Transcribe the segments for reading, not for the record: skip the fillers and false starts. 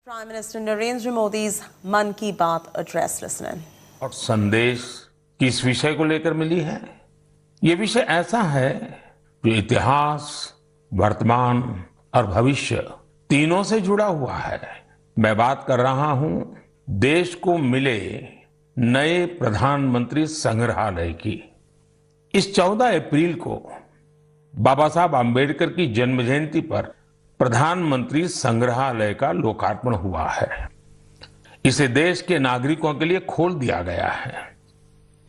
Prime Minister Narendra Modi's Mann Ki Baat address listening. और संदेश किस विषय को लेकर मिली है? ये विषय ऐसा है जो इतिहास, वर्तमान और भविष्य तीनों से जुड़ा हुआ है। मैं बात कर रहा हूं देश को मिले नए प्रधानमंत्री संग्रहालय की। इस 14 अप्रैल को बाबा साहब आम्बेडकर की जन्म जयंती पर प्रधानमंत्री संग्रहालय का लोकार्पण हुआ है। इसे देश के नागरिकों के लिए खोल दिया गया है।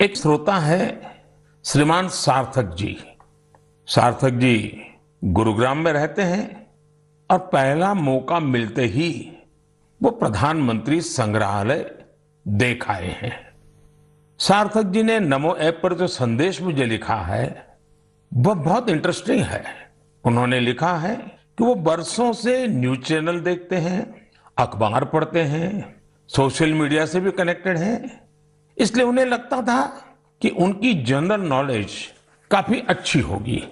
एक श्रोता है श्रीमान सार्थक जी। सार्थक जी गुरुग्राम में रहते हैं और पहला मौका मिलते ही वो प्रधानमंत्री संग्रहालय देख आए हैं। सार्थक जी ने नमो ऐप पर जो संदेश मुझे लिखा है वह बहुत इंटरेस्टिंग है। उन्होंने लिखा है कि वो बरसों से न्यूज चैनल देखते हैं, अखबार पढ़ते हैं, सोशल मीडिया से भी कनेक्टेड हैं, इसलिए उन्हें लगता था कि उनकी जनरल नॉलेज काफी अच्छी होगी।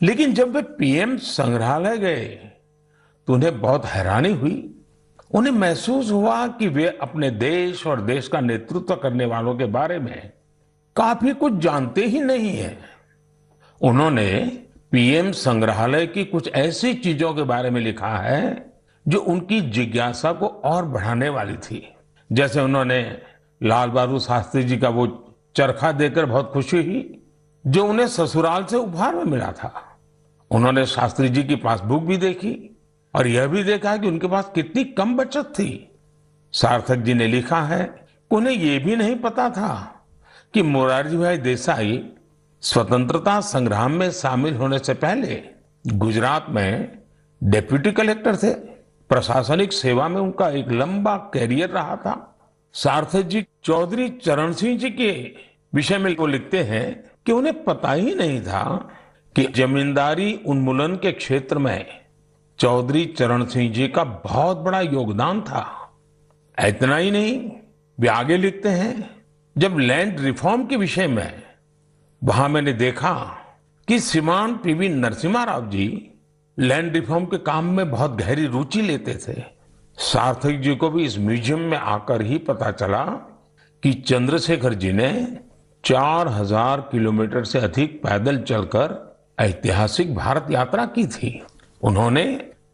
लेकिन जब वे पीएम संग्रहालय गए तो उन्हें बहुत हैरानी हुई। उन्हें महसूस हुआ कि वे अपने देश और देश का नेतृत्व करने वालों के बारे में काफी कुछ जानते ही नहीं है। उन्होंने पीएम संग्रहालय की कुछ ऐसी चीजों के बारे में लिखा है जो उनकी जिज्ञासा को और बढ़ाने वाली थी। जैसे उन्होंने लाल बहादुर शास्त्री जी का वो चरखा देखकर बहुत खुशी हुई जो उन्हें ससुराल से उपहार में मिला था। उन्होंने शास्त्री जी की पासबुक भी देखी और यह भी देखा कि उनके पास कितनी कम बचत थी। सार्थक जी ने लिखा है कि उन्हें यह भी नहीं पता था कि मोरारजी भाई देसाई स्वतंत्रता संग्राम में शामिल होने से पहले गुजरात में डिप्टी कलेक्टर थे। प्रशासनिक सेवा में उनका एक लंबा कैरियर रहा था। सार्थक जी चौधरी चरण सिंह जी के विषय में वो लिखते हैं कि उन्हें पता ही नहीं था कि जमींदारी उन्मूलन के क्षेत्र में चौधरी चरण सिंह जी का बहुत बड़ा योगदान था। इतना ही नहीं, वे आगे लिखते हैं जब लैंड रिफॉर्म के विषय में वहां मैंने देखा कि श्रीमान PV Narasimha Rao ji land reform के काम में बहुत गहरी रुचि लेते थे। सार्थक जी को भी इस म्यूजियम में आकर ही पता चला कि चंद्रशेखर जी ने 4000 किलोमीटर से अधिक पैदल चलकर ऐतिहासिक भारत यात्रा की थी। उन्होंने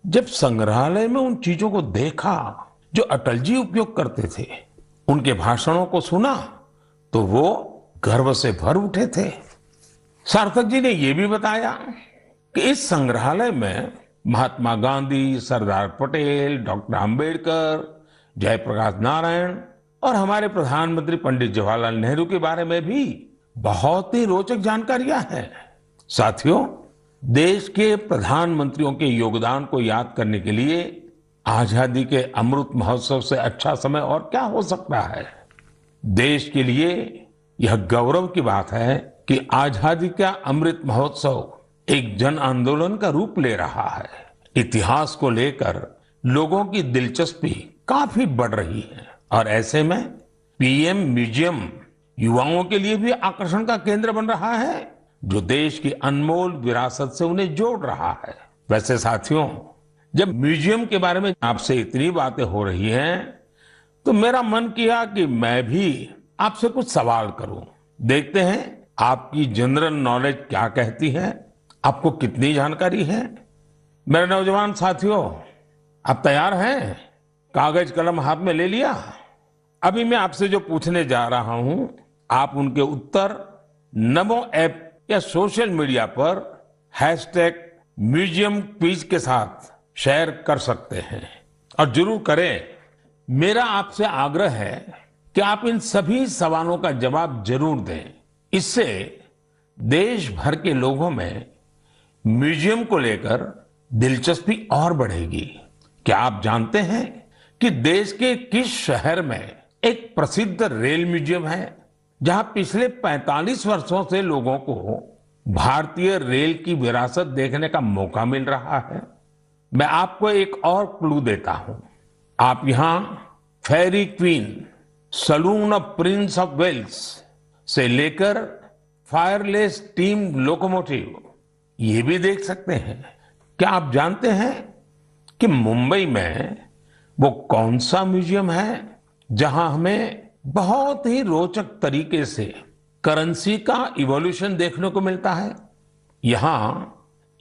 जब संग्रहालय में उन चीजों को देखा जो अटल जी उपयोग करते थे, उनके भाषणों को सुना तो वो गर्व से भर उठे थे। सार्थक जी ने यह भी बताया कि इस संग्रहालय में महात्मा गांधी, सरदार पटेल, डॉक्टर अंबेडकर, जयप्रकाश नारायण और हमारे प्रधानमंत्री पंडित जवाहरलाल नेहरू के बारे में भी बहुत ही रोचक जानकारियां हैं। साथियों, देश के प्रधानमंत्रियों के योगदान को याद करने के लिए आजादी के अमृत महोत्सव से अच्छा समय और क्या हो सकता है। देश के लिए यह गौरव की बात है कि आजादी का अमृत महोत्सव एक जन आंदोलन का रूप ले रहा है। इतिहास को लेकर लोगों की दिलचस्पी काफी बढ़ रही है और ऐसे में पीएम म्यूजियम युवाओं के लिए भी आकर्षण का केंद्र बन रहा है जो देश की अनमोल विरासत से उन्हें जोड़ रहा है। वैसे साथियों, जब म्यूजियम के बारे में आपसे इतनी बातें हो रही हैं तो मेरा मन किया कि मैं भी आपसे कुछ सवाल करूं। देखते हैं आपकी जनरल नॉलेज क्या कहती है, आपको कितनी जानकारी है। मेरे नौजवान साथियों, आप तैयार हैं? कागज कलम हाथ में ले लिया? अभी मैं आपसे जो पूछने जा रहा हूं, आप उनके उत्तर नमो ऐप या सोशल मीडिया पर #म्यूजियम क्विज के साथ शेयर कर सकते हैं और जरूर करें। मेरा आपसे आग्रह है कि आप इन सभी सवालों का जवाब जरूर दें। इससे देश भर के लोगों में म्यूजियम को लेकर दिलचस्पी और बढ़ेगी। क्या आप जानते हैं कि देश के किस शहर में एक प्रसिद्ध रेल म्यूजियम है जहां पिछले 45 वर्षों से लोगों को भारतीय रेल की विरासत देखने का मौका मिल रहा है? मैं आपको एक और क्लू देता हूं। आप यहां Fairy Queen, saloon of Prince of Wales से लेकर फायरलेस स्टीम लोकोमोटिव ये भी देख सकते हैं। क्या आप जानते हैं कि मुंबई में वो कौन सा म्यूजियम है जहां हमें बहुत ही रोचक तरीके से करेंसी का इवोल्यूशन देखने को मिलता है। यहां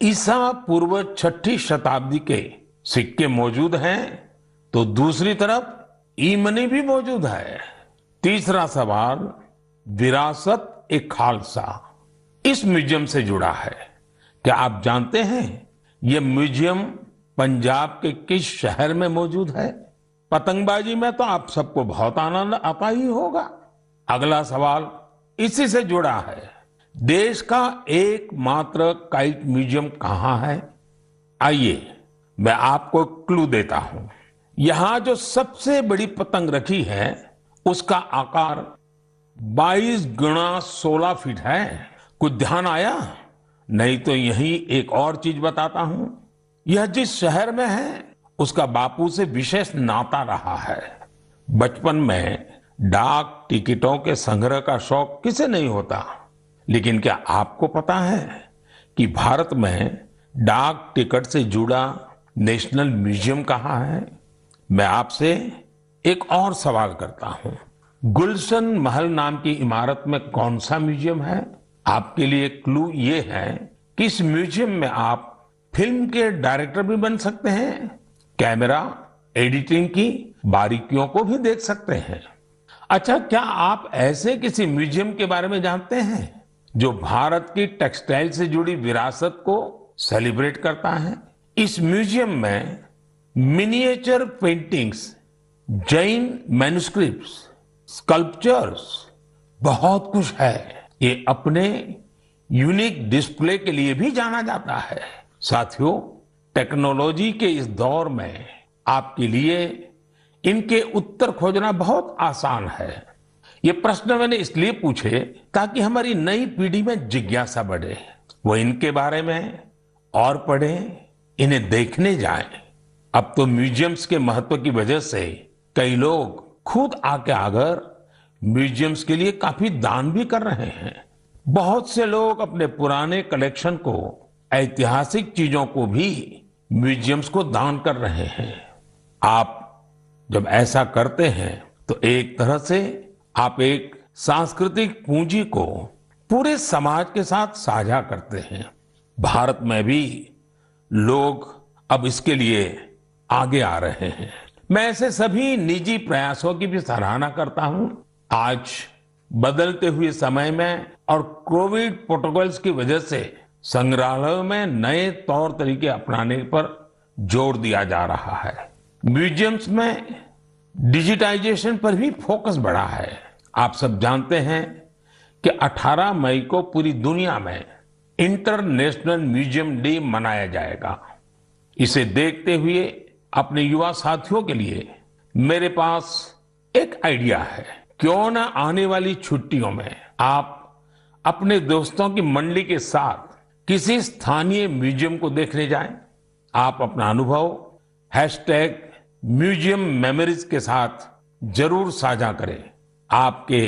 ईसा पूर्व 6ठी शताब्दी के सिक्के मौजूद हैं, तो दूसरी तरफ ई मनी भी मौजूद है। तीसरा सवाल, विरासत ए खालसा इस म्यूजियम से जुड़ा है। क्या आप जानते हैं यह म्यूजियम पंजाब के किस शहर में मौजूद है? पतंगबाजी में तो आप सबको बहुत आनंद आता ही होगा। अगला सवाल इसी से जुड़ा है। देश का एकमात्र काइट म्यूजियम कहां है? आइए मैं आपको क्लू देता हूं। यहां जो सबसे बड़ी पतंग रखी है उसका आकार 22 गुणा 16 फीट है। कुछ ध्यान आया? नहीं तो यही एक और चीज बताता हूं। यह जिस शहर में है उसका बापू से विशेष नाता रहा है। बचपन में डाक टिकटों के संग्रह का शौक किसे नहीं होता, लेकिन क्या आपको पता है कि भारत में डाक टिकट से जुड़ा नेशनल म्यूजियम कहाँ है? मैं आपसे एक और सवाल करता हूं। गुलशन महल नाम की इमारत में कौन सा म्यूजियम है? आपके लिए क्लू ये है कि इस म्यूजियम में आप फिल्म के डायरेक्टर भी बन सकते हैं, कैमरा एडिटिंग की बारीकियों को भी देख सकते हैं। अच्छा, क्या आप ऐसे किसी म्यूजियम के बारे में जानते हैं जो भारत की टेक्सटाइल से जुड़ी विरासत को सेलिब्रेट करता है? इस म्यूजियम में miniature paintings, Jain manuscripts, sculptures, बहुत कुछ है। ये अपने यूनिक डिस्प्ले के लिए भी जाना जाता है। साथियों, टेक्नोलॉजी के इस दौर में आपके लिए इनके उत्तर खोजना बहुत आसान है। ये प्रश्न मैंने इसलिए पूछे ताकि हमारी नई पीढ़ी में जिज्ञासा बढ़े, वो इनके बारे में और पढ़ें, इन्हें देखने जाएं। अब तो म्यूजियम्स के महत्व की वजह से कई लोग खुद आके आकर म्यूजियम्स के लिए काफी दान भी कर रहे हैं। बहुत से लोग अपने पुराने कलेक्शन को, ऐतिहासिक चीजों को भी म्यूजियम्स को दान कर रहे हैं। आप जब ऐसा करते हैं तो एक तरह से आप एक सांस्कृतिक पूंजी को पूरे समाज के साथ साझा करते हैं। भारत में भी लोग अब इसके लिए आगे आ रहे हैं। मैं ऐसे सभी निजी प्रयासों की भी सराहना करता हूं। आज बदलते हुए समय में और कोविड प्रोटोकॉल्स की वजह से संग्रहालयों में नए तौर तरीके अपनाने पर जोर दिया जा रहा है। म्यूजियम्स में डिजिटाइजेशन पर भी फोकस बढ़ा है। आप सब जानते हैं कि 18 मई को पूरी दुनिया में इंटरनेशनल म्यूजियम डे मनाया जाएगा। इसे देखते हुए अपने युवा साथियों के लिए मेरे पास एक आइडिया है। क्यों ना आने वाली छुट्टियों में आप अपने दोस्तों की मंडली के साथ किसी स्थानीय म्यूजियम को देखने जाएं। आप अपना अनुभव #म्यूजियम मेमोरीज के साथ जरूर साझा करें। आपके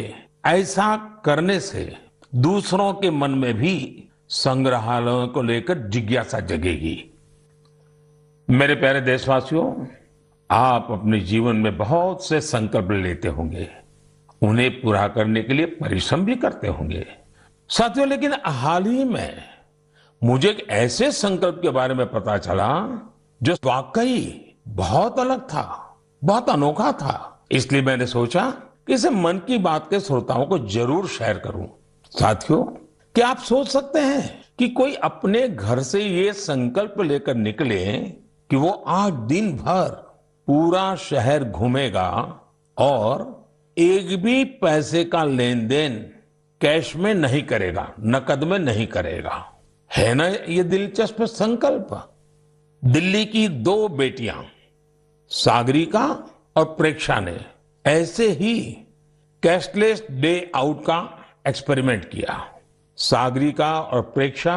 ऐसा करने से दूसरों के मन में भी संग्रहालयों को लेकर जिज्ञासा जगेगी। मेरे प्यारे देशवासियों, आप अपने जीवन में बहुत से संकल्प लेते होंगे, उन्हें पूरा करने के लिए परिश्रम भी करते होंगे साथियों, लेकिन हाल ही में मुझे एक ऐसे संकल्प के बारे में पता चला जो वाकई बहुत अलग था, बहुत अनोखा था। इसलिए मैंने सोचा कि इसे मन की बात के श्रोताओं को जरूर शेयर करूं। साथियों, क्या आप सोच सकते हैं कि कोई अपने घर से ये संकल्प लेकर निकले कि वो आज दिन भर पूरा शहर घूमेगा और एक भी पैसे का लेन देन कैश में नहीं करेगा, नकद में नहीं करेगा। है ना ये दिलचस्प संकल्प? दिल्ली की 2 बेटियां सागरिका और प्रेक्षा ने ऐसे ही कैशलेस डे आउट का एक्सपेरिमेंट किया। सागरिका और प्रेक्षा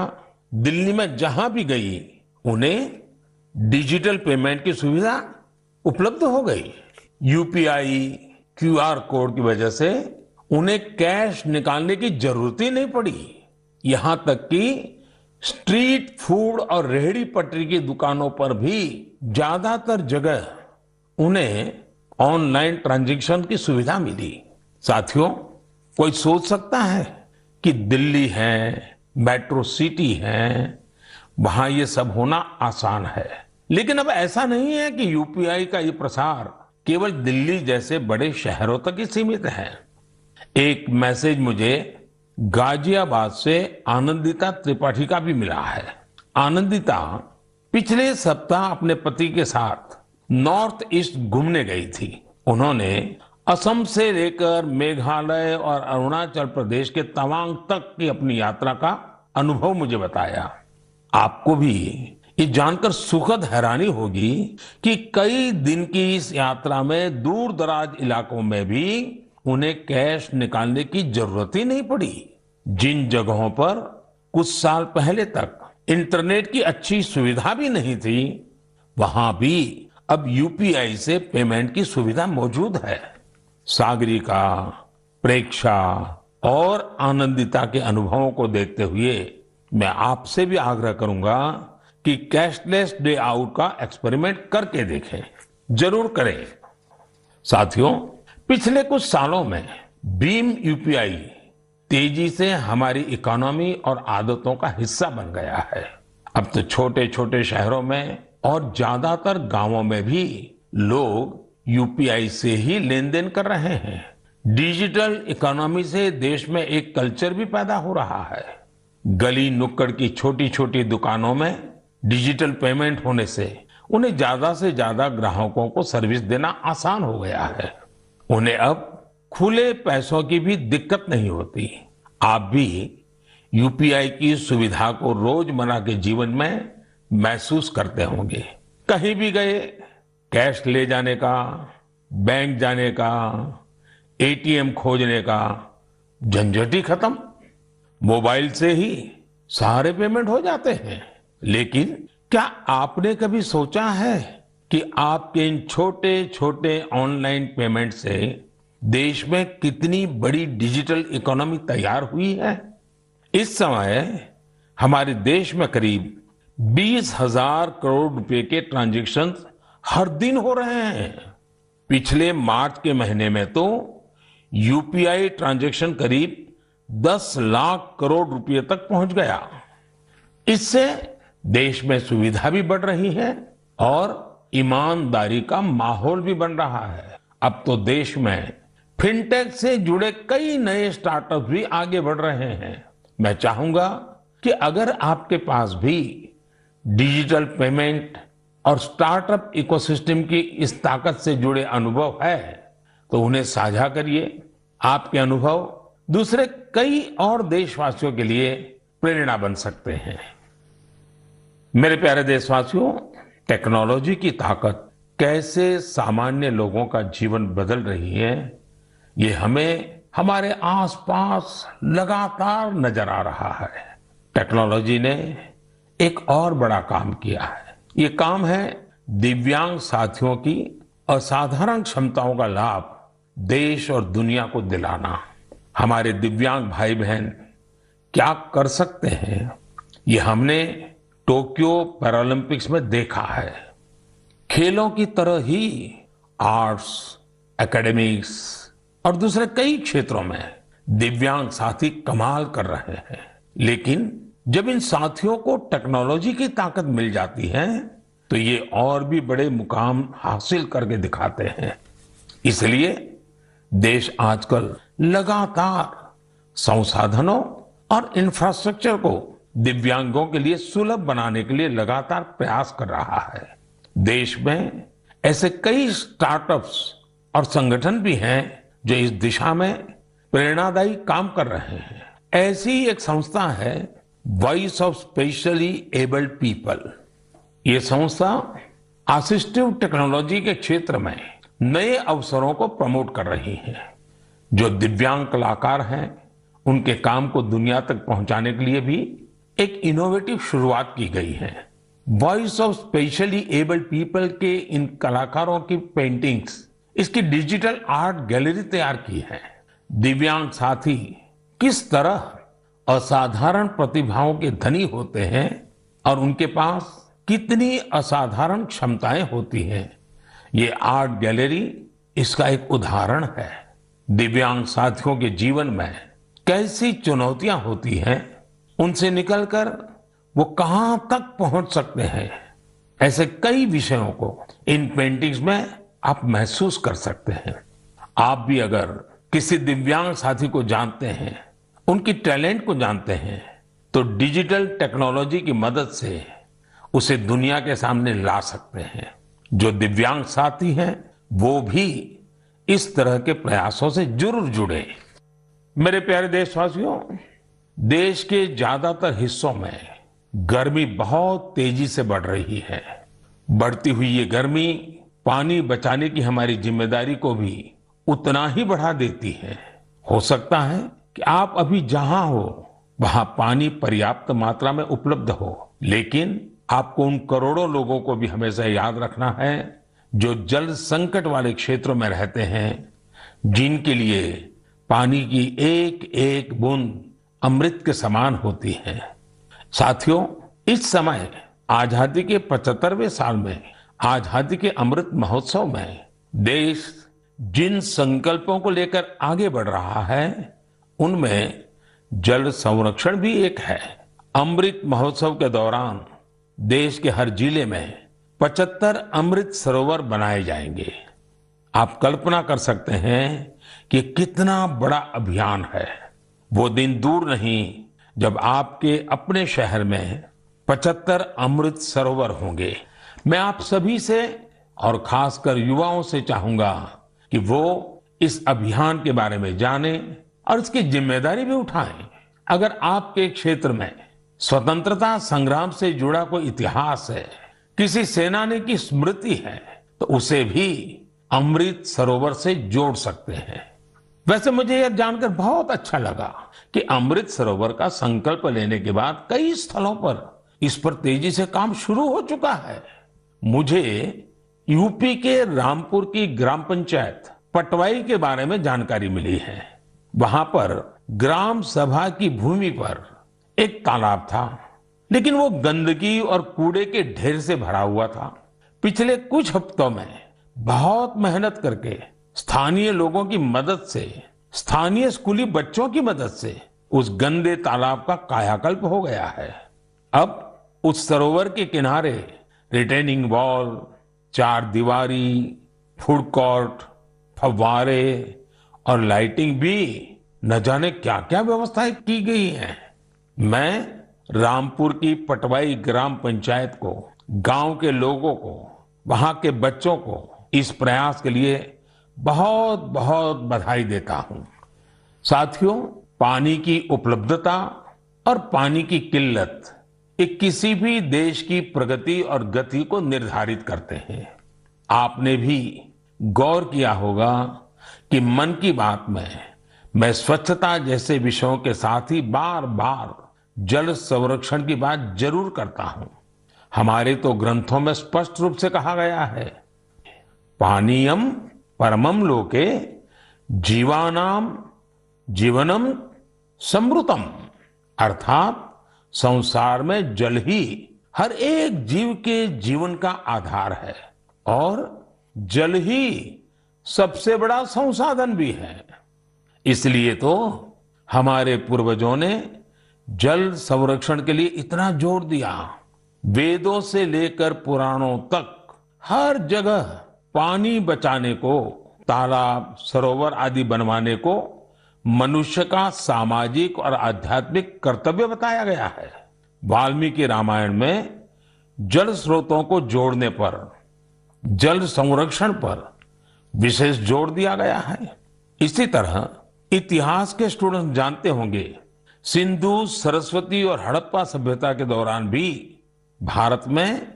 दिल्ली में जहां भी गई उन्हें डिजिटल पेमेंट की सुविधा उपलब्ध हो गई। यूपीआई QR कोड की वजह से उन्हें कैश निकालने की जरूरत ही नहीं पड़ी। यहां तक कि स्ट्रीट फूड और रेहड़ी पटरी की दुकानों पर भी ज्यादातर जगह उन्हें ऑनलाइन ट्रांजैक्शन की सुविधा मिली। साथियों, कोई सोच सकता है कि दिल्ली है, मेट्रो सिटी है, वहां ये सब होना आसान है। लेकिन अब ऐसा नहीं है कि यूपीआई का ये प्रसार केवल दिल्ली जैसे बड़े शहरों तक ही सीमित है। एक मैसेज मुझे गाजियाबाद से आनंदिता त्रिपाठी का भी मिला है। आनंदिता पिछले सप्ताह अपने पति के साथ नॉर्थ ईस्ट घूमने गई थी। उन्होंने असम से लेकर मेघालय और अरुणाचल प्रदेश के तवांग तक की अपनी यात्रा का अनुभव मुझे बताया। आपको भी ये जानकर सुखद हैरानी होगी कि कई दिन की इस यात्रा में दूर दराज इलाकों में भी उन्हें कैश निकालने की जरूरत ही नहीं पड़ी। जिन जगहों पर कुछ साल पहले तक इंटरनेट की अच्छी सुविधा भी नहीं थी, वहां भी अब यूपीआई से पेमेंट की सुविधा मौजूद है। सागरिका, प्रेक्षा और आनंदिता के अनुभवों को देखते हुए मैं आपसे भी आग्रह करूंगा कि कैशलेस डे आउट का एक्सपेरिमेंट करके देखें। जरूर करें। साथियों, पिछले कुछ सालों में भीम यूपीआई तेजी से हमारी इकोनॉमी और आदतों का हिस्सा बन गया है। अब तो छोटे छोटे शहरों में और ज्यादातर गांवों में भी लोग यूपीआई से ही लेन देन कर रहे हैं। डिजिटल इकोनॉमी से देश में एक कल्चर भी पैदा हो रहा है। गली नुक्कड़ की छोटी छोटी दुकानों में डिजिटल पेमेंट होने से उन्हें ज्यादा से ज्यादा ग्राहकों को सर्विस देना आसान हो गया है। उन्हें अब खुले पैसों की भी दिक्कत नहीं होती। आप भी यूपीआई की सुविधा को रोजमर्रा के जीवन में महसूस करते होंगे। कहीं भी गए, कैश ले जाने का, बैंक जाने का, एटीएम खोजने का झंझट ही खत्म। मोबाइल से ही सारे पेमेंट हो जाते हैं। लेकिन क्या आपने कभी सोचा है कि आपके इन छोटे छोटे ऑनलाइन पेमेंट से देश में कितनी बड़ी डिजिटल इकोनॉमी तैयार हुई है? इस समय हमारे देश में करीब 20,000 करोड़ रुपए के ट्रांजैक्शन हर दिन हो रहे हैं। पिछले मार्च के महीने में तो यूपीआई ट्रांजैक्शन करीब 10 लाख करोड़ रुपए तक पहुंच गया। इससे देश में सुविधा भी बढ़ रही है और ईमानदारी का माहौल भी बन रहा है। अब तो देश में फिनटेक से जुड़े कई नए स्टार्टअप भी आगे बढ़ रहे हैं। मैं चाहूंगा कि अगर आपके पास भी डिजिटल पेमेंट और स्टार्टअप इकोसिस्टम की इस ताकत से जुड़े अनुभव है तो उन्हें साझा करिए। आपके अनुभव दूसरे कई और देशवासियों के लिए प्रेरणा बन सकते हैं। मेरे प्यारे देशवासियों, टेक्नोलॉजी की ताकत कैसे सामान्य लोगों का जीवन बदल रही है, ये हमें हमारे आसपास लगातार नजर आ रहा है। टेक्नोलॉजी ने एक और बड़ा काम किया है। ये काम है दिव्यांग साथियों की असाधारण क्षमताओं का लाभ देश और दुनिया को दिलाना। हमारे दिव्यांग भाई बहन क्या कर सकते हैं, ये हमने टोक्यो पैरालंपिक्स में देखा है। खेलों की तरह ही आर्ट्स, एकेडमिक्स और दूसरे कई क्षेत्रों में दिव्यांग साथी कमाल कर रहे हैं। लेकिन जब इन साथियों को टेक्नोलॉजी की ताकत मिल जाती है तो ये और भी बड़े मुकाम हासिल करके दिखाते हैं। इसलिए देश आजकल लगातार संसाधनों और इंफ्रास्ट्रक्चर को दिव्यांगों के लिए सुलभ बनाने के लिए लगातार प्रयास कर रहा है। देश में ऐसे कई स्टार्टअप्स और संगठन भी हैं जो इस दिशा में प्रेरणादायी काम कर रहे हैं। ऐसी ही एक संस्था है voice of specially abled people. ये संस्था असिस्टिव टेक्नोलॉजी के क्षेत्र में नए अवसरों को प्रमोट कर रही है। जो दिव्यांग कलाकार हैं उनके काम को दुनिया तक पहुंचाने के लिए भी एक इनोवेटिव शुरुआत की गई है। Voice of specially abled people के इन कलाकारों की पेंटिंग्स, इसकी डिजिटल आर्ट गैलरी तैयार की है। दिव्यांग साथी किस तरह असाधारण प्रतिभाओं के धनी होते हैं और उनके पास कितनी असाधारण क्षमताएं होती हैं, ये आर्ट गैलरी इसका एक उदाहरण है। दिव्यांग साथियों के जीवन में कैसी चुनौतियां होती हैं, उनसे निकलकर वो कहां तक पहुंच सकते हैं, ऐसे कई विषयों को इन पेंटिंग्स में आप महसूस कर सकते हैं। आप भी अगर किसी दिव्यांग साथी को जानते हैं, उनकी टैलेंट को जानते हैं, तो डिजिटल टेक्नोलॉजी की मदद से उसे दुनिया के सामने ला सकते हैं। जो दिव्यांग साथी हैं, वो भी इस तरह के प्रयासों से जरूर जुड़े। मेरे प्यारे देशवासियों, देश के ज्यादातर हिस्सों में गर्मी बहुत तेजी से बढ़ रही है। बढ़ती हुई ये गर्मी पानी बचाने की हमारी जिम्मेदारी को भी उतना ही बढ़ा देती है। हो सकता है कि आप अभी जहां हो वहां पानी पर्याप्त मात्रा में उपलब्ध हो, लेकिन आपको उन करोड़ों लोगों को भी हमेशा याद रखना है जो जल संकट वाले क्षेत्रों में रहते हैं, जिनके लिए पानी की एक एक बूंद अमृत के समान होती है। साथियों, इस समय आजादी के 75वें साल में आजादी के अमृत महोत्सव में देश जिन संकल्पों को लेकर आगे बढ़ रहा है, उनमें जल संरक्षण भी एक है। अमृत महोत्सव के दौरान देश के हर जिले में 75 अमृत सरोवर बनाए जाएंगे। आप कल्पना कर सकते हैं कि कितना बड़ा अभियान है। वो दिन दूर नहीं जब आपके अपने शहर में 75 अमृत सरोवर होंगे। मैं आप सभी से और खासकर युवाओं से चाहूंगा कि वो इस अभियान के बारे में जानें और इसकी जिम्मेदारी भी उठाएं। अगर आपके क्षेत्र में स्वतंत्रता संग्राम से जुड़ा कोई इतिहास है, किसी सेनानी की स्मृति है, तो उसे भी अमृत सरोवर से जोड़ सकते हैं। वैसे मुझे यह जानकर बहुत अच्छा लगा कि अमृत सरोवर का संकल्प लेने के बाद कई स्थलों पर इस पर तेजी से काम शुरू हो चुका है। मुझे यूपी के रामपुर की ग्राम पंचायत पटवाई के बारे में जानकारी मिली है। वहां पर ग्राम सभा की भूमि पर एक तालाब था, लेकिन वो गंदगी और कूड़े के ढेर से भरा हुआ था। पिछले कुछ हफ्तों में बहुत मेहनत करके स्थानीय लोगों की मदद से, स्थानीय स्कूली बच्चों की मदद से उस गंदे तालाब का कायाकल्प हो गया है। अब उस सरोवर के किनारे रिटेनिंग वॉल, चार दीवारी, फूड कोर्ट, फव्वारे और लाइटिंग भी न जाने क्या क्या व्यवस्थाएं की गई हैं। मैं रामपुर की पटवाई ग्राम पंचायत को, गांव के लोगों को, वहां के बच्चों को इस प्रयास के लिए बहुत बहुत बधाई देता हूं। साथियों, पानी की उपलब्धता और पानी की किल्लत ये किसी भी देश की प्रगति और गति को निर्धारित करते हैं। आपने भी गौर किया होगा कि मन की बात में मैं स्वच्छता जैसे विषयों के साथ ही बार बार जल संरक्षण की बात जरूर करता हूं। हमारे तो ग्रंथों में स्पष्ट रूप से कहा गया है, पानीयम परमम लोके जीवानाम जीवनम समृतम, अर्थात संसार में जल ही हर एक जीव के जीवन का आधार है और जल ही सबसे बड़ा संसाधन भी है। इसलिए तो हमारे पूर्वजों ने जल संरक्षण के लिए इतना जोर दिया। वेदों से लेकर पुराणों तक हर जगह पानी बचाने को, तालाब, सरोवर आदि बनवाने को मनुष्य का सामाजिक और आध्यात्मिक कर्तव्य बताया गया है। वाल्मीकि रामायण में जल स्रोतों को जोड़ने पर, जल संरक्षण पर विशेष जोर दिया गया है। इसी तरह इतिहास के स्टूडेंट जानते होंगे, सिंधु, सरस्वती और हड़प्पा सभ्यता के दौरान भी भारत में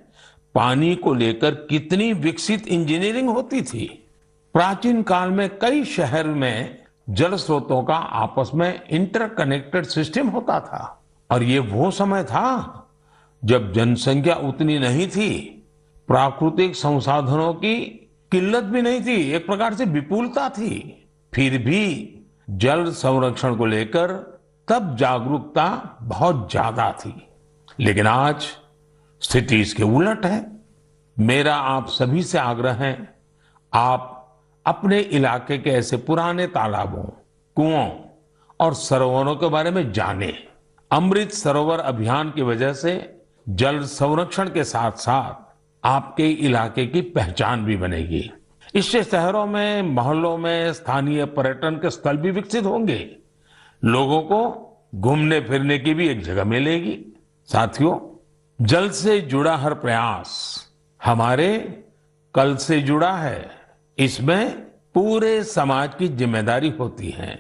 पानी को लेकर कितनी विकसित इंजीनियरिंग होती थी। प्राचीन काल में कई शहर में जल स्रोतों का आपस में इंटरकनेक्टेड सिस्टम होता था और ये वो समय था जब जनसंख्या उतनी नहीं थी, प्राकृतिक संसाधनों की किल्लत भी नहीं थी, एक प्रकार से विपुलता थी। फिर भी जल संरक्षण को लेकर तब जागरूकता बहुत ज्यादा थी। लेकिन आज स्थिति इसके उलट है। मेरा आप सभी से आग्रह है आप अपने इलाके के ऐसे पुराने तालाबों, कुओं और सरोवरों के बारे में जानें। अमृत सरोवर अभियान की वजह से जल संरक्षण के साथ साथ आपके इलाके की पहचान भी बनेगी। इससे शहरों में, मोहल्लों में स्थानीय पर्यटन के स्थल भी विकसित होंगे। लोगों को घूमने फिरने की भी एक जगह मिलेगी। साथियों, जल से जुड़ा हर प्रयास हमारे कल से जुड़ा है। इसमें पूरे समाज की जिम्मेदारी होती है।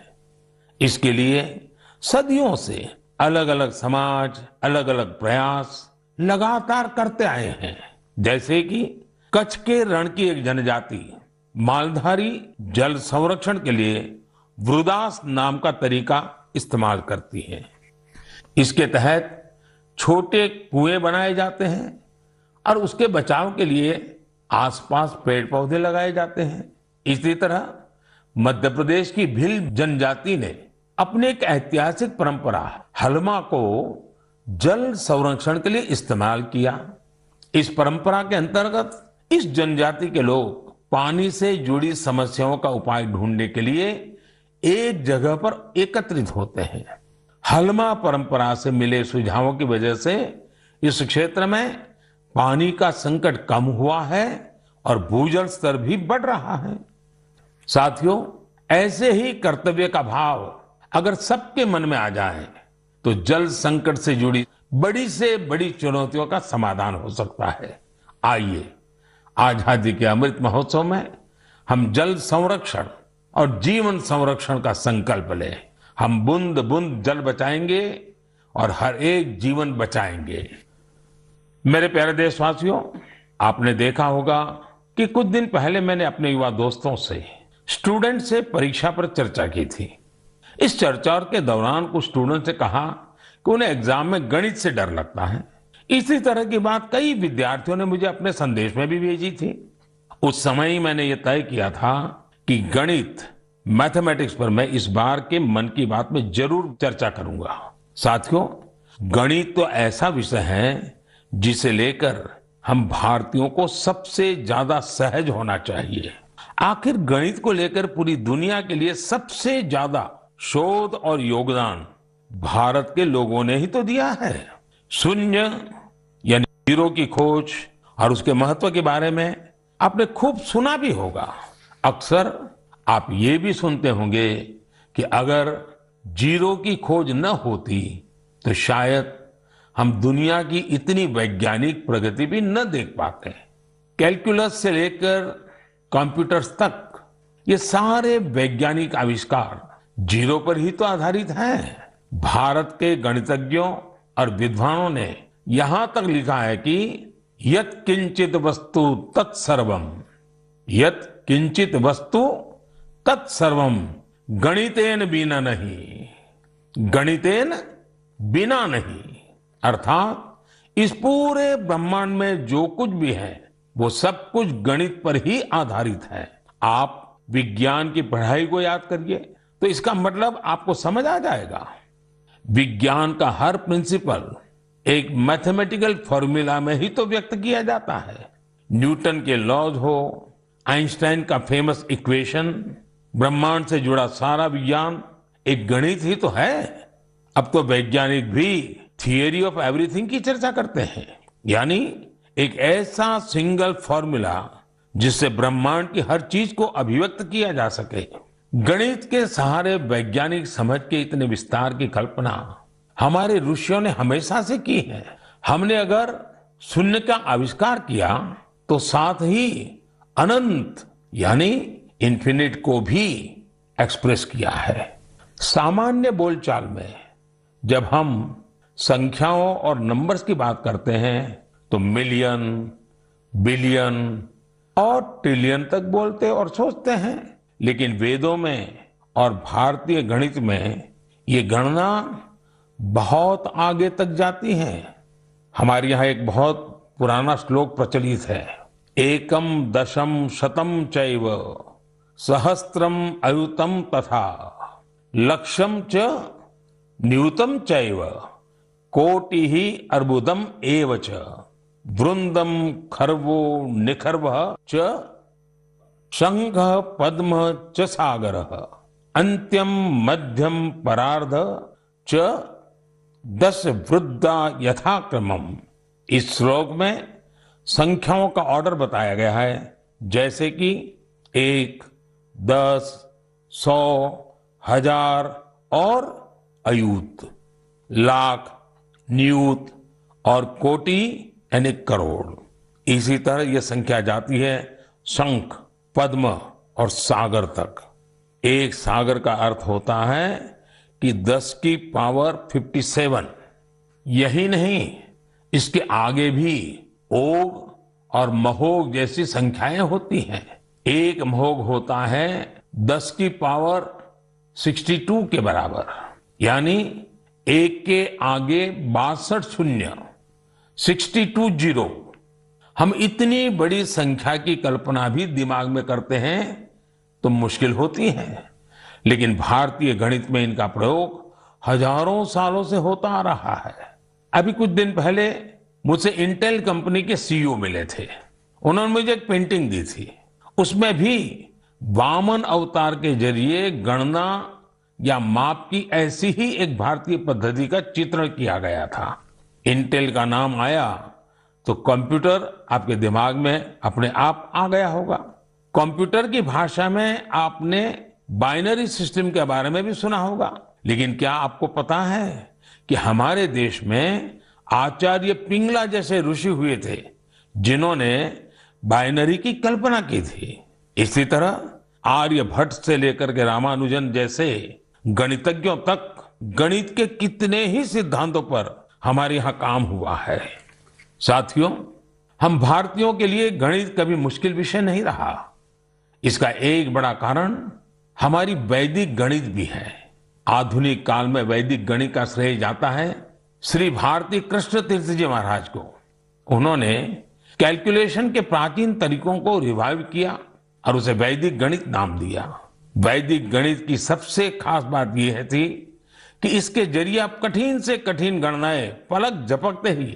इसके लिए सदियों से अलग अलग समाज, अलग अलग प्रयास लगातार करते आए हैं। जैसे कि कच्छ के रण की एक जनजाति मालधारी जल संरक्षण के लिए वृदास नाम का तरीका इस्तेमाल करती है। इसके तहत छोटे कुएं बनाए जाते हैं और उसके बचाव के लिए आसपास पेड़ पौधे लगाए जाते हैं। इसी तरह मध्य प्रदेश की भील जनजाति ने अपनी एक ऐतिहासिक परंपरा हलमा को जल संरक्षण के लिए इस्तेमाल किया। इस परंपरा के अंतर्गत इस जनजाति के लोग पानी से जुड़ी समस्याओं का उपाय ढूंढने के लिए एक जगह पर एकत्रित होते हैं। हलमा परंपरा से मिले सुझावों की वजह से इस क्षेत्र में पानी का संकट कम हुआ है और भूजल स्तर भी बढ़ रहा है। साथियों, ऐसे ही कर्तव्य का भाव अगर सबके मन में आ जाए तो जल संकट से जुड़ी बड़ी से बड़ी चुनौतियों का समाधान हो सकता है। आइए, आजादी के अमृत महोत्सव में हम जल संरक्षण और जीवन संरक्षण का संकल्प लें। हम बूंद बूंद जल बचाएंगे और हर एक जीवन बचाएंगे। मेरे प्यारे देशवासियों, आपने देखा होगा कि कुछ दिन पहले मैंने अपने युवा दोस्तों से, स्टूडेंट से परीक्षा पर चर्चा की थी। इस चर्चा के दौरान कुछ स्टूडेंट ने कहा कि उन्हें एग्जाम में गणित से डर लगता है। इसी तरह की बात कई विद्यार्थियों ने मुझे अपने संदेश में भी भेजी थी। उस समय ही मैंने ये तय किया था कि गणित, मैथमेटिक्स पर मैं इस बार के मन की बात में जरूर चर्चा करूंगा। साथियों, गणित तो ऐसा विषय है जिसे लेकर हम भारतीयों को सबसे ज्यादा सहज होना चाहिए। आखिर गणित को लेकर पूरी दुनिया के लिए सबसे ज्यादा शोध और योगदान भारत के लोगों ने ही तो दिया है। शून्य यानी जीरो की खोज और उसके महत्व के बारे में आपने खूब सुना भी होगा। अक्सर आप ये भी सुनते होंगे कि अगर जीरो की खोज न होती तो शायद हम दुनिया की इतनी वैज्ञानिक प्रगति भी न देख पाते। कैलकुलस से लेकर कंप्यूटर्स तक ये सारे वैज्ञानिक आविष्कार जीरो पर ही तो आधारित हैं। भारत के गणितज्ञों और विद्वानों ने यहां तक लिखा है कि यत् किंचित वस्तु तत्सर्वम, यत् किंचित वस्तु तत्सर्वम गणितेन बिना नहीं, गणितेन बिना नहीं। अर्थात इस पूरे ब्रह्मांड में जो कुछ भी है वो सब कुछ गणित पर ही आधारित है। आप विज्ञान की पढ़ाई को याद करिए तो इसका मतलब आपको समझ आ जाएगा। विज्ञान का हर प्रिंसिपल एक मैथमेटिकल फॉर्मूला में ही तो व्यक्त किया जाता है। न्यूटन के लॉज हो, आइंस्टाइन का फेमस इक्वेशन, ब्रह्मांड से जुड़ा सारा विज्ञान एक गणित ही तो है। अब तो वैज्ञानिक भी थियरी ऑफ एवरीथिंग की चर्चा करते हैं, यानी एक ऐसा सिंगल फॉर्मूला जिससे ब्रह्मांड की हर चीज को अभिव्यक्त किया जा सके। गणित के सहारे वैज्ञानिक समझ के इतने विस्तार की कल्पना हमारे ऋषियों ने हमेशा से की है। हमने अगर शून्य का आविष्कार किया तो साथ ही अनंत यानी इन्फिनिट को भी एक्सप्रेस किया है। सामान्य बोलचाल में जब हम संख्याओं और नंबर्स की बात करते हैं तो मिलियन, बिलियन और ट्रिलियन तक बोलते और सोचते हैं, लेकिन वेदों में और भारतीय गणित में ये गणना बहुत आगे तक जाती है। हमारे यहाँ एक बहुत पुराना श्लोक प्रचलित है, एकम दशम शतम चैव सहस्त्रम अयुतम तथा लक्षम च न्यूतम चैव कोटि ही अर्बुदम एव च वृंदम खर्वो निखर्व च शंख पद्म च सागर अंत्यम मध्यम परार्ध च 10 वृद्धा यथाक्रमम। इस श्लोक में संख्याओं का ऑर्डर बताया गया है, जैसे कि 1, 10, 100, 1000 और अयूत, लाख, नियूत और कोटि यानी करोड़। इसी तरह यह संख्या जाती है शंख, पद्म और सागर तक। एक सागर का अर्थ होता है कि 10 की पावर 57। यही नहीं, इसके आगे भी ओग और महोग जैसी संख्याएं होती हैं। एक महोग होता है 10 की पावर 62 के बराबर, यानी एक के आगे 62 शून्य, 62 जीरो। हम इतनी बड़ी संख्या की कल्पना भी दिमाग में करते हैं तो मुश्किल होती है, लेकिन भारतीय गणित में इनका प्रयोग हजारों सालों से होता आ रहा है। अभी कुछ दिन पहले मुझसे इंटेल कंपनी के सीईओ मिले थे। उन्होंने मुझे एक पेंटिंग दी थी, उसमें भी वामन अवतार के जरिए गणना या माप की ऐसी ही एक भारतीय पद्धति का चित्रण किया गया था। इंटेल का नाम आया तो कंप्यूटर आपके दिमाग में अपने आप आ गया होगा। कंप्यूटर की भाषा में आपने बाइनरी सिस्टम के बारे में भी सुना होगा, लेकिन क्या आपको पता है कि हमारे देश में आचार्य पिंगला जैसे ऋषि हुए थे जिन्होंने बाइनरी की कल्पना की थी। इसी तरह आर्यभट्ट से लेकर के रामानुजन जैसे गणितज्ञों तक गणित के कितने ही सिद्धांतों पर हमारे यहाँ काम हुआ है। साथियों, हम भारतीयों के लिए गणित कभी मुश्किल विषय नहीं रहा। इसका एक बड़ा कारण हमारी वैदिक गणित भी है। आधुनिक काल में वैदिक गणित का श्रेय जाता है श्री भारती कृष्ण तीर्थ जी महाराज को। उन्होंने कैलकुलेशन के प्राचीन तरीकों को रिवाइव किया और उसे वैदिक गणित नाम दिया। वैदिक गणित की सबसे खास बात यह थी कि इसके जरिए आप कठिन से कठिन गणनाएं पलक झपकते ही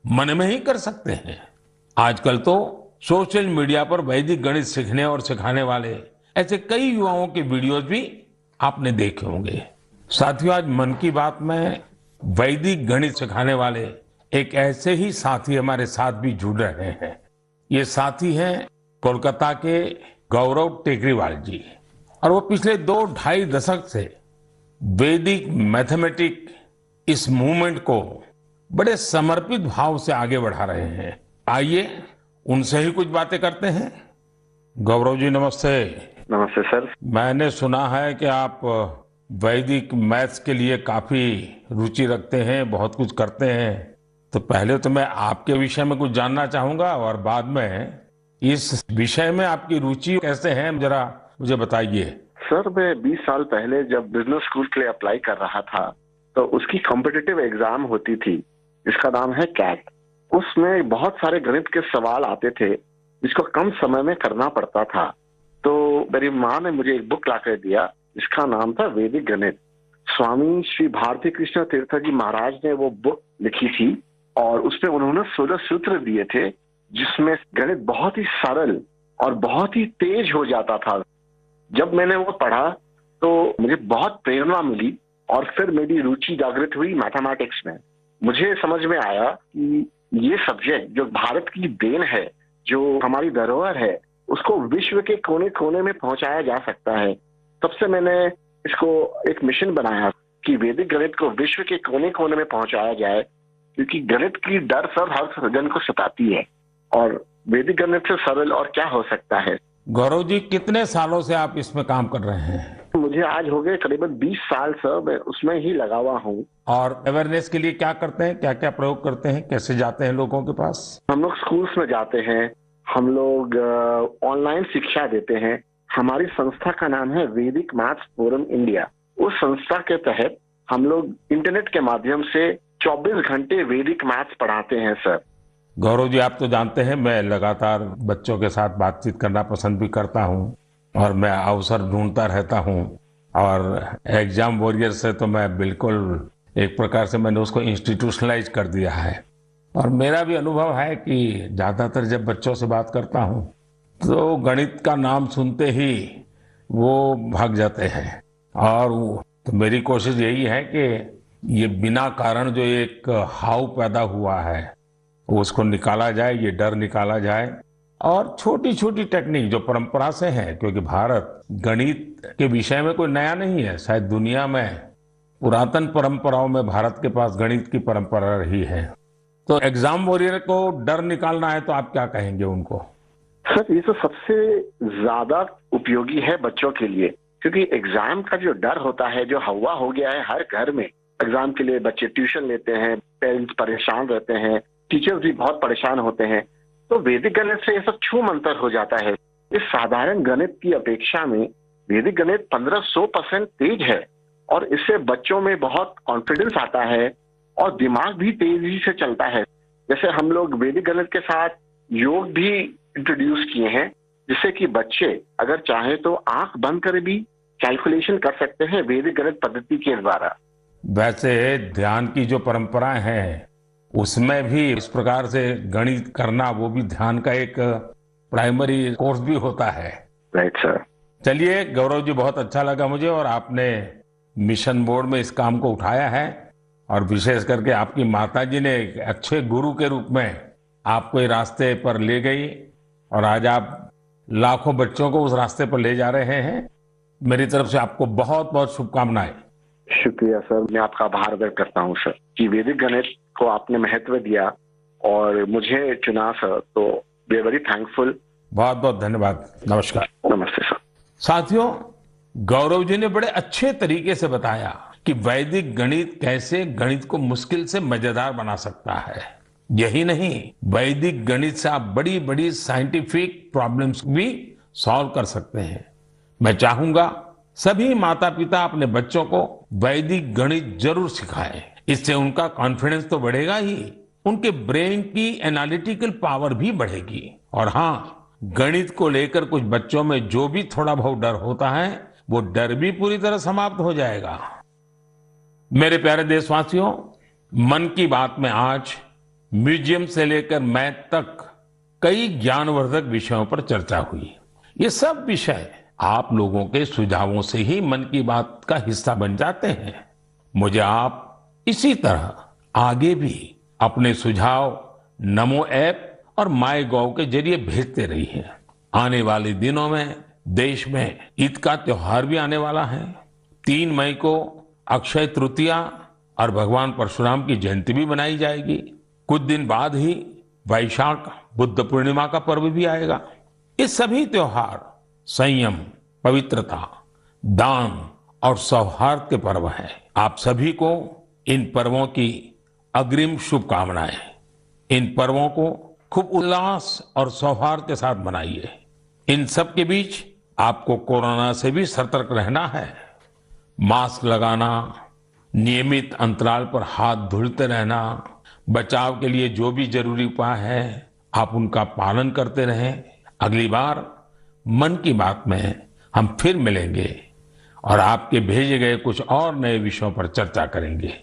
मन में ही कर सकते हैं। आजकल तो सोशल मीडिया पर वैदिक गणित सीखने और सिखाने वाले ऐसे कई युवाओं के वीडियोस भी आपने देखे होंगे। साथियों, आज मन की बात में वैदिक गणित सिखाने वाले एक ऐसे ही साथी हमारे साथ भी जुड़ रहे हैं। ये साथी हैं कोलकाता के गौरव टेकरीवाल जी, और वो पिछले 2-2.5 दशक से वैदिक मैथमेटिक इस मूवमेंट को बड़े समर्पित भाव से आगे बढ़ा रहे हैं। आइए उनसे ही कुछ बातें करते हैं। गौरव जी, नमस्ते। नमस्ते सर। मैंने सुना है कि आप वैदिक मैथ्स के लिए काफी रुचि रखते हैं, बहुत कुछ करते हैं। तो पहले तो मैं आपके विषय में कुछ जानना चाहूंगा और बाद में इस विषय में आपकी रुचि कैसे है, जरा मुझे बताइए। सर, मैं 20 साल पहले जब बिजनेस स्कूल के लिए अप्लाई कर रहा था तो उसकी कॉम्पिटिटिव एग्जाम होती थी जिसका नाम है कैट। उसमें बहुत सारे गणित के सवाल आते थे जिसको कम समय में करना पड़ता था। तो मेरी माँ ने मुझे एक बुक लाकर दिया जिसका नाम था वैदिक गणित। स्वामी श्री भारती कृष्ण तीर्थ जी महाराज ने वो बुक लिखी थी और उसमें उन्होंने 16 सूत्र दिए थे जिसमें गणित बहुत ही सरल और बहुत ही तेज हो जाता था। जब मैंने वो पढ़ा तो मुझे बहुत प्रेरणा मिली और फिर मेरी रुचि जागृत हुई मैथमेटिक्स में। मुझे समझ में आया कि ये सब्जेक्ट जो भारत की देन है, जो हमारी धरोहर है, उसको विश्व के कोने कोने में पहुंचाया जा सकता है। तब से मैंने इसको एक मिशन बनाया कि वैदिक गणित को विश्व के कोने कोने में पहुंचाया जाए, क्योंकि गणित की डर सर हर जन को सताती है और वैदिक गणित से सरल और क्या हो सकता है। गौरव जी, कितने सालों से आप इसमें काम कर रहे हैं? मुझे आज हो गए करीबन 20 साल सर, मैं उसमें ही लगा हुआ हूँ। और अवेयरनेस के लिए क्या करते हैं, क्या क्या प्रयोग करते हैं, कैसे जाते हैं लोगों के पास? हम लोग स्कूल्स में जाते हैं, हम लोग ऑनलाइन शिक्षा देते हैं। हमारी संस्था का नाम है वैदिक मैथ्स फोरम इंडिया। उस संस्था के तहत हम लोग इंटरनेट के माध्यम से 24 घंटे वैदिक मैथ्स पढ़ाते हैं सर। गौरव जी, आप तो जानते हैं मैं लगातार बच्चों के साथ बातचीत करना पसंद भी करता हूं और मैं अवसर ढूंढता रहता हूं, और एग्जाम वॉरियर से तो मैं बिल्कुल एक प्रकार से मैंने उसको इंस्टीट्यूशनलाइज कर दिया है। और मेरा भी अनुभव है कि ज्यादातर जब बच्चों से बात करता हूं तो गणित का नाम सुनते ही वो भाग जाते हैं। और तो मेरी कोशिश यही है कि ये बिना कारण जो एक हाव पैदा हुआ है उसको निकाला जाए, ये डर निकाला जाए। और छोटी छोटी टेक्निक जो परंपरा से है, क्योंकि भारत गणित के विषय में कोई नया नहीं है, शायद दुनिया में पुरातन परंपराओं में भारत के पास गणित की परंपरा रही है। तो एग्जाम वॉरियर को डर निकालना है तो आप क्या कहेंगे उनको? सर, ये तो सबसे ज्यादा उपयोगी है बच्चों के लिए, क्योंकि एग्जाम का जो डर होता है, जो हवा हो गया है हर घर में, एग्जाम के लिए बच्चे ट्यूशन लेते हैं, पेरेंट्स परेशान रहते हैं, टीचर्स भी बहुत परेशान होते हैं। तो वैदिक गणित से ये सब छू मंतर हो जाता है। इस साधारण गणित की अपेक्षा में वैदिक गणित 1500% तेज है और इससे बच्चों में बहुत कॉन्फिडेंस आता है और दिमाग भी तेजी से चलता है। जैसे हम लोग वैदिक गणित के साथ योग भी इंट्रोड्यूस किए हैं, जिससे कि बच्चे अगर चाहे तो आंख बंद कर भी कैलकुलेशन कर सकते हैं वैदिक गणित पद्धति के द्वारा। वैसे ध्यान की जो परंपरा है उसमें भी इस प्रकार से गणित करना, वो भी ध्यान का एक प्राइमरी कोर्स भी होता है। Right sir. चलिए गौरव जी, बहुत अच्छा लगा मुझे, और आपने मिशन मोड में इस काम को उठाया है, और विशेष करके आपकी माता जी ने एक अच्छे गुरु के रूप में आपको इस रास्ते पर ले गई, और आज आप लाखों बच्चों को उस रास्ते पर ले जा रहे हैं। मेरी तरफ से आपको बहुत बहुत शुभकामनाएं। शुक्रिया सर, मैं आपका आभार व्यक्त करता हूँ सर कि वैदिक गणित को आपने महत्व दिया और मुझे चुना सर, तो वी आर वेरी थैंकफुल। बहुत बहुत धन्यवाद। नमस्कार। नमस्ते सर। साथियों, गौरव जी ने बड़े अच्छे तरीके से बताया कि वैदिक गणित कैसे गणित को मुश्किल से मजेदार बना सकता है। यही नहीं, वैदिक गणित से आप बड़ी बड़ी साइंटिफिक प्रॉब्लम्स भी सॉल्व कर सकते हैं। मैं चाहूंगा सभी माता पिता अपने बच्चों को वैदिक गणित जरूर सिखाएं। इससे उनका कॉन्फिडेंस तो बढ़ेगा ही, उनके ब्रेन की एनालिटिकल पावर भी बढ़ेगी। और हाँ, गणित को लेकर कुछ बच्चों में जो भी थोड़ा बहुत डर होता है, वो डर भी पूरी तरह समाप्त हो जाएगा। मेरे प्यारे देशवासियों, मन की बात में आज म्यूजियम से लेकर मैथ तक कई ज्ञानवर्धक विषयों पर चर्चा हुई। ये सब विषय आप लोगों के सुझावों से ही मन की बात का हिस्सा बन जाते हैं। मुझे आप इसी तरह आगे भी अपने सुझाव नमो ऐप और माय गॉव के जरिए भेजते रहिए। आने वाले दिनों में देश में ईद का त्योहार भी आने वाला है। 3 मई को अक्षय तृतीया और भगवान परशुराम की जयंती भी मनाई जाएगी। कुछ दिन बाद ही वैशाख बुद्ध पूर्णिमा का पर्व भी आएगा। ये सभी त्योहार संयम, पवित्रता, दान और सौहार्द के पर्व हैं। आप सभी को इन पर्वों की अग्रिम शुभकामनाएं। इन पर्वों को खूब उल्लास और सौहार्द के साथ मनाइए। इन सब के बीच आपको कोरोना से भी सतर्क रहना है। मास्क लगाना, नियमित अंतराल पर हाथ धुलते रहना, बचाव के लिए जो भी जरूरी उपाय है आप उनका पालन करते रहें। अगली बार मन की बात में हम फिर मिलेंगे और आपके भेजे गए कुछ और नए विषयों पर चर्चा करेंगे।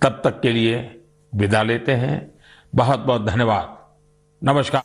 तब तक के लिए विदा लेते हैं। बहुत बहुत धन्यवाद। नमस्कार।